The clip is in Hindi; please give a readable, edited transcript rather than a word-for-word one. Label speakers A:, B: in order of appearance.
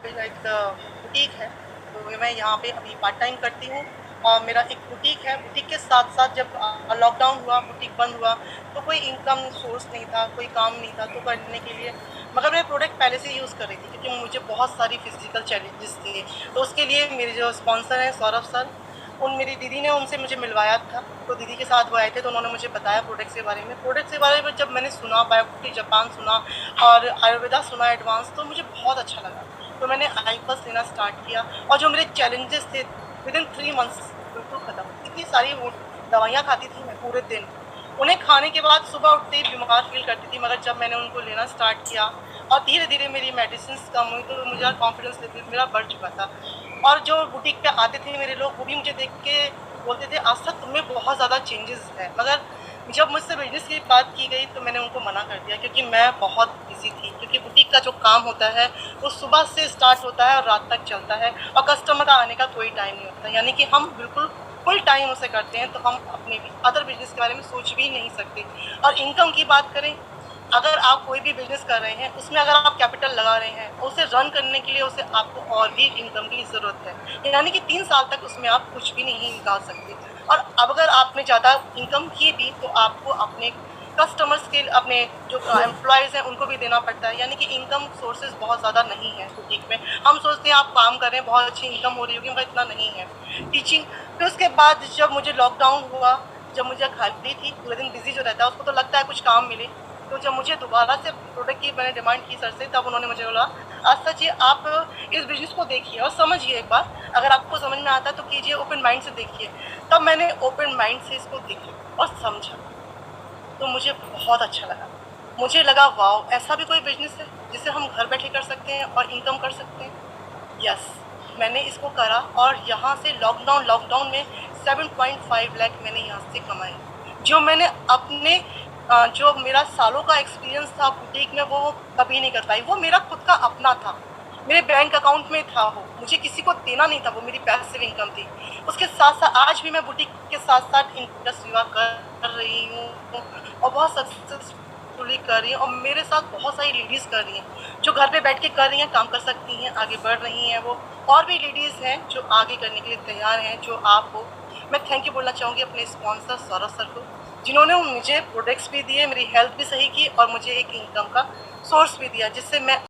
A: मेरा एक बुटीक है, तो मैं यहाँ पे अभी पार्ट टाइम करती हूँ और मेरा एक बुटीक है। बुटीक के साथ-साथ जब लॉकडाउन हुआ, बुटीक बंद हुआ, तो कोई इनकम सोर्स नहीं था, कोई काम नहीं था तो करने के लिए मगर मैं प्रोडक्ट पहले से यूज़ कर रही थी क्योंकि मुझे बहुत सारी फिज़िकल चैलेंजेस थे। तो उसके लिए मेरे जो स्पॉन्सर हैं सौरभ सर, मेरी दीदी ने उनसे मुझे मिलवाया था, तो दीदी के साथ वो आए थे तो उन्होंने मुझे बताया प्रोडक्ट्स के बारे में। प्रोडक्ट्स के बारे में जब मैंने सुना, बायोटिक जापान सुना और आयुर्वेदा सुना एडवांस, तो मुझे बहुत अच्छा लगा। तो मैंने आईफस लेना स्टार्ट किया और जो मेरे चैलेंजेस थे विदिन 3 मंथ्स बिल्कुल ख़त्म। इतनी सारी वो दवाइयाँ खाती थी मैं पूरे दिन, उन्हें खाने के बाद सुबह उठते ही बीमार फ़ील करती थी, मगर जब मैंने उनको लेना स्टार्ट किया और धीरे-धीरे मेरी मेडिसिन्स कम हुई तो मुझे कॉन्फिडेंस लेवल मेरा बढ़ चुका था। और जो बुटीक पे आते थे मेरे लोग, वो भी मुझे देख के बोलते थे, "आस्था, तुम में बहुत ज़्यादा चेंजेस है।" मगर जब मुझसे बिज़नेस की बात की गई तो मैंने उनको मना कर दिया क्योंकि मैं बहुत बिज़ी थी, क्योंकि बुटीक का जो काम होता है वो सुबह से स्टार्ट होता है और रात तक चलता है और कस्टमर का आने का कोई टाइम नहीं होता। यानी कि हम बिल्कुल फुल टाइम उसे करते हैं, तो हम अपने अदर बिज़नेस के बारे में सोच भी नहीं सकते। और इनकम की बात करें, अगर आप कोई भी बिज़नेस कर रहे हैं, उसमें अगर आप कैपिटल लगा रहे हैं, उसे रन करने के लिए उसे आपको और भी इनकम की ज़रूरत है। यानी कि 3 साल तक उसमें आप कुछ भी नहीं निकाल सकते। और अब अगर आपने ज़्यादा इनकम की भी तो आपको अपने कस्टमर्स के अपने जो एम्प्लॉइज़ हैं उनको भी देना पड़ता है। यानी कि इनकम सोर्सेज़ बहुत ज़्यादा नहीं है बुटीक में। हम सोचते हैं आप काम कर रहे हैं, बहुत अच्छी इनकम हो रही होगी, मगर इतना नहीं है। टीचिंग, फिर उसके बाद जब मुझे लॉकडाउन हुआ, जब मुझे खाली थी, पूरे दिन बिज़ी जो रहता है उसको तो लगता है कुछ काम मिले। तो जब मुझे दोबारा से प्रोडक्ट की मैंने डिमांड की सर से, तब उन्होंने मुझे बोला, "आस्था जी, आप इस बिज़नेस को देखिए और समझिए एक बार, अगर आपको समझ में आता है तो कीजिए, ओपन माइंड से देखिए।" तब मैंने ओपन माइंड से इसको देखा और समझा, तो मुझे बहुत अच्छा लगा। मुझे लगा वाओ! ऐसा भी कोई बिज़नेस है जिसे हम घर बैठे कर सकते हैं और इनकम कर सकते हैं। यस, मैंने इसको करा और यहाँ से लॉकडाउन में 7.5 लाख मैंने यहाँ से कमाए। जो मैंने अपने जो मेरा सालों का एक्सपीरियंस था बुटीक में, वो कभी नहीं कर पाई। वो मेरा खुद का अपना था, मेरे बैंक अकाउंट में था वो, मुझे किसी को देना नहीं था, वो मेरी पैसिव इनकम थी। उसके साथ-साथ आज भी मैं बुटीक के साथ-साथ इंडस्ट्री वर्क कर रही हूँ और बहुत सक्सेसफुली कर रही हूँ और मेरे साथ बहुत सारी लेडीज़ कर रही हैं, जो घर पे बैठ के कर रही हैं, काम कर सकती हैं, आगे बढ़ रही हैं वो। और भी लेडीज़ हैं जो आगे करने के लिए तैयार हैं, जो आप हो। मैं थैंक यू बोलना चाहूँगी अपने स्पॉन्सर सौरभ सर को, जिन्होंने मुझे प्रोडक्ट्स भी दिए, मेरी हेल्थ भी सही की और मुझे एक इनकम का सोर्स भी दिया, जिससे मैं